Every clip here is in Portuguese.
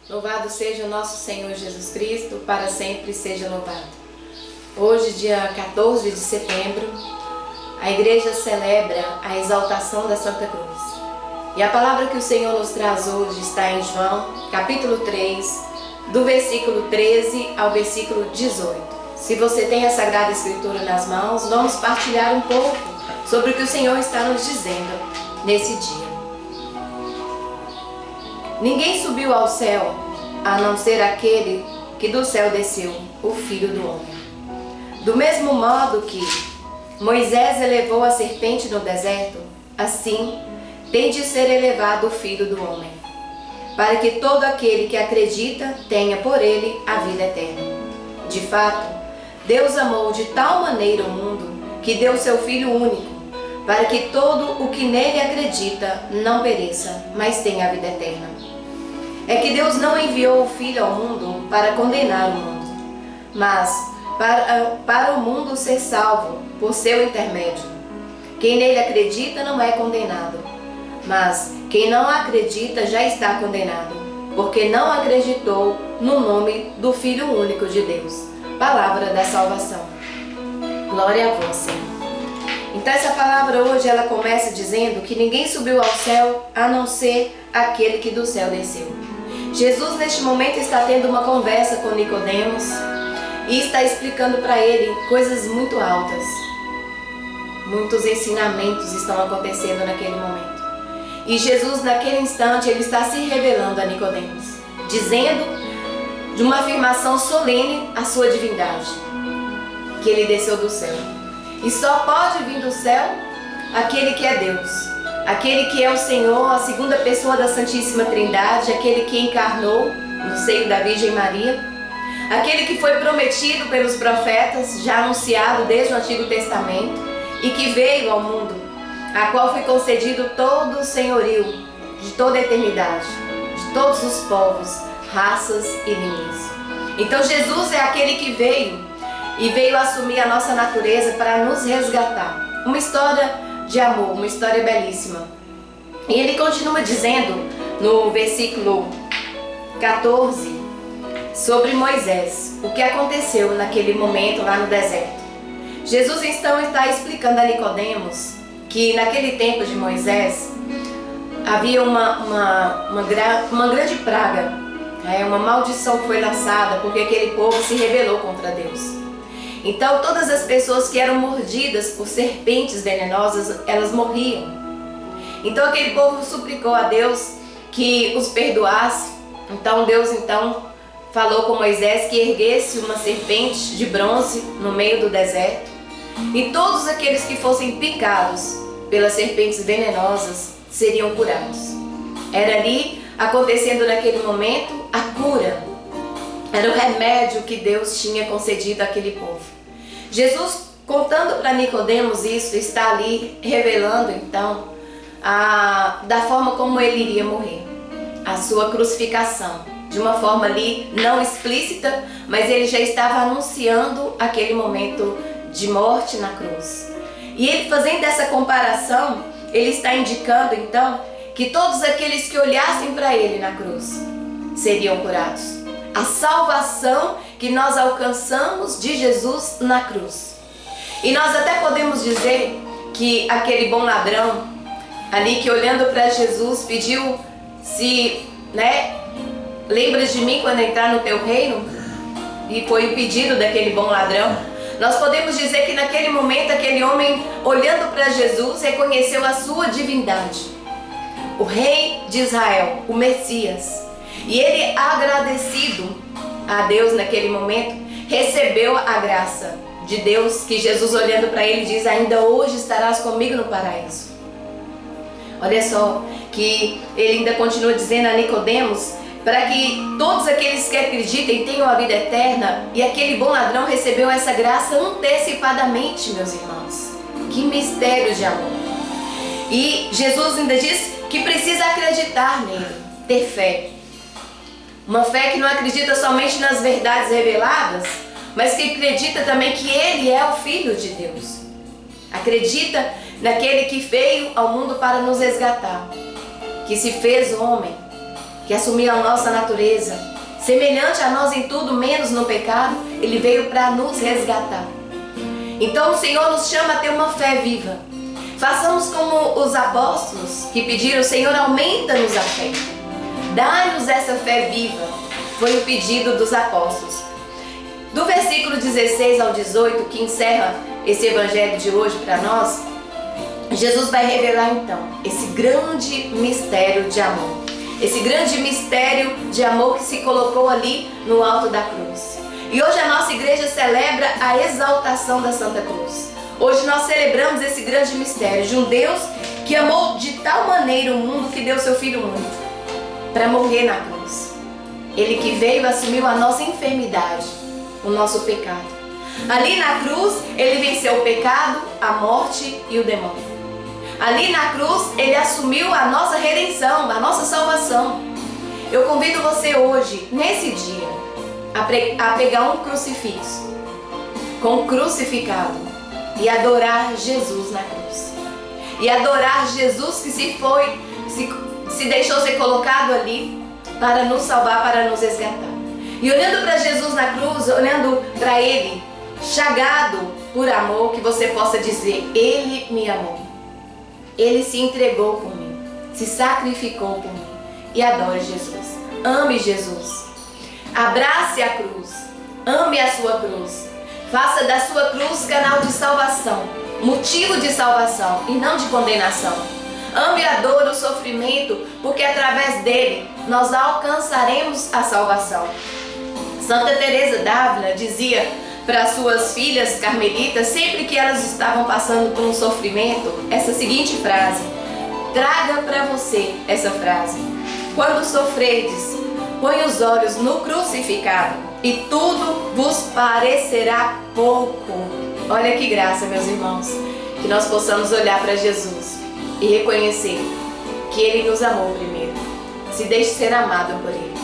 Louvado seja o nosso Senhor Jesus Cristo, para sempre seja louvado. Hoje, dia 14 de setembro, a igreja celebra a exaltação da Santa Cruz. E a palavra que o Senhor nos traz hoje está em João, capítulo 3, do versículo 13 ao versículo 18. Se você tem a Sagrada Escritura nas mãos, vamos partilhar um pouco sobre o que o Senhor está nos dizendo nesse dia. Ninguém subiu ao céu, a não ser aquele que do céu desceu, o Filho do Homem. Do mesmo modo que Moisés elevou a serpente no deserto, assim tem de ser elevado o Filho do Homem, para que todo aquele que acredita tenha por ele a vida eterna. De fato, Deus amou de tal maneira o mundo que deu seu Filho único, para que todo o que nele acredita não pereça, mas tenha a vida eterna. É que Deus não enviou o Filho ao mundo para condenar o mundo, mas para o mundo ser salvo por seu intermédio. Quem nele acredita não é condenado, mas quem não acredita já está condenado, porque não acreditou no nome do Filho único de Deus. Palavra da salvação. Glória a vós, Senhor. Então essa palavra hoje ela começa dizendo que ninguém subiu ao céu a não ser aquele que do céu desceu. Jesus neste momento está tendo uma conversa com Nicodemos e está explicando para ele coisas muito altas. Muitos ensinamentos estão acontecendo naquele momento. E Jesus naquele instante ele está se revelando a Nicodemos, dizendo de uma afirmação solene a sua divindade, que ele desceu do céu. E só pode vir do céu aquele que é Deus, aquele que é o Senhor, a segunda pessoa da Santíssima Trindade, aquele que encarnou no seio da Virgem Maria, aquele que foi prometido pelos profetas, já anunciado desde o Antigo Testamento, e que veio ao mundo, a qual foi concedido todo o senhorio de toda a eternidade, de todos os povos, raças e línguas. Então Jesus é aquele que veio e veio assumir a nossa natureza para nos resgatar. Uma história de amor, uma história belíssima. E ele continua dizendo no versículo 14 sobre Moisés, o que aconteceu naquele momento lá no deserto. Jesus então está explicando a Nicodemos que naquele tempo de Moisés havia uma grande praga, uma maldição que foi lançada porque aquele povo se rebelou contra Deus. Então todas as pessoas que eram mordidas por serpentes venenosas, elas morriam. Então aquele povo suplicou a Deus que os perdoasse. Então Deus falou com Moisés que erguesse uma serpente de bronze no meio do deserto, e todos aqueles que fossem picados pelas serpentes venenosas seriam curados. Era ali, acontecendo naquele momento, a cura. Era o remédio que Deus tinha concedido àquele povo. Jesus, contando para Nicodemos isso, está ali revelando então da forma como ele iria morrer, a sua crucificação, de uma forma ali não explícita, mas ele já estava anunciando aquele momento de morte na cruz. E ele, fazendo essa comparação, ele está indicando então que todos aqueles que olhassem para ele na cruz seriam curados. A salvação que nós alcançamos de Jesus na cruz. E nós até podemos dizer que aquele bom ladrão ali que olhando para Jesus pediu lembra de mim quando entrar no teu reino? E foi o pedido daquele bom ladrão. Nós podemos dizer que naquele momento aquele homem olhando para Jesus reconheceu a sua divindade, o rei de Israel, o Messias. E ele, agradecido a Deus naquele momento, recebeu a graça de Deus, que Jesus olhando para ele diz: ainda hoje estarás comigo no paraíso. Olha só que ele ainda continua dizendo a Nicodemos para que todos aqueles que acreditem tenham a vida eterna, e aquele bom ladrão recebeu essa graça antecipadamente, meus irmãos. Que mistério de amor! E Jesus ainda diz que precisa acreditar nele, ter fé. Uma fé que não acredita somente nas verdades reveladas, mas que acredita também que ele é o Filho de Deus. Acredita naquele que veio ao mundo para nos resgatar, que se fez homem, que assumiu a nossa natureza, semelhante a nós em tudo, menos no pecado, Ele veio para nos resgatar. Então o Senhor nos chama a ter uma fé viva. Façamos como os apóstolos que pediram: Senhor, aumenta-nos a fé. Dá-nos essa fé viva. Foi o pedido dos apóstolos. Do versículo 16 ao 18, que encerra esse evangelho de hoje para nós, Jesus vai revelar então esse grande mistério de amor. Esse grande mistério de amor que se colocou ali no alto da cruz. E hoje a nossa igreja celebra a exaltação da Santa Cruz. Hoje nós celebramos esse grande mistério de um Deus que amou de tal maneira o mundo que deu seu Filho único para morrer na cruz. Ele que veio assumiu a nossa enfermidade, o nosso pecado. Ali na cruz Ele venceu o pecado, a morte e o demônio. Ali na cruz Ele assumiu a nossa redenção, a nossa salvação. Eu convido você hoje, nesse dia, a pegar um crucifixo com um crucificado e adorar Jesus na cruz. E adorar Jesus que se deixou ser colocado ali para nos salvar, para nos resgatar. E olhando para Jesus na cruz, olhando para Ele, chagado por amor, que você possa dizer: Ele me amou. Ele se entregou por mim, se sacrificou por mim. E adore Jesus. Ame Jesus. Abrace a cruz. Ame a sua cruz. Faça da sua cruz canal de salvação, motivo de salvação e não de condenação. Ame a dor, o sofrimento, porque através dele nós alcançaremos a salvação. Santa Teresa d'Ávila dizia para suas filhas carmelitas, sempre que elas estavam passando por um sofrimento, essa seguinte frase: traga para você essa frase: quando sofredes, põe os olhos no crucificado e tudo vos parecerá pouco. Olha que graça, meus irmãos, que nós possamos olhar para Jesus e reconhecer que Ele nos amou primeiro. Se deixe ser amado por Ele.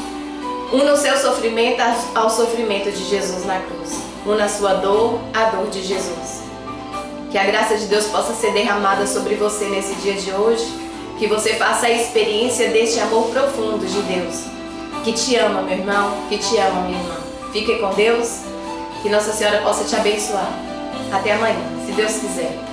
Una o seu sofrimento ao sofrimento de Jesus na cruz. Una a sua dor à dor de Jesus. Que a graça de Deus possa ser derramada sobre você nesse dia de hoje. Que você faça a experiência deste amor profundo de Deus, que te ama, meu irmão, que te ama, minha irmã. Fique com Deus. Que Nossa Senhora possa te abençoar. Até amanhã, se Deus quiser.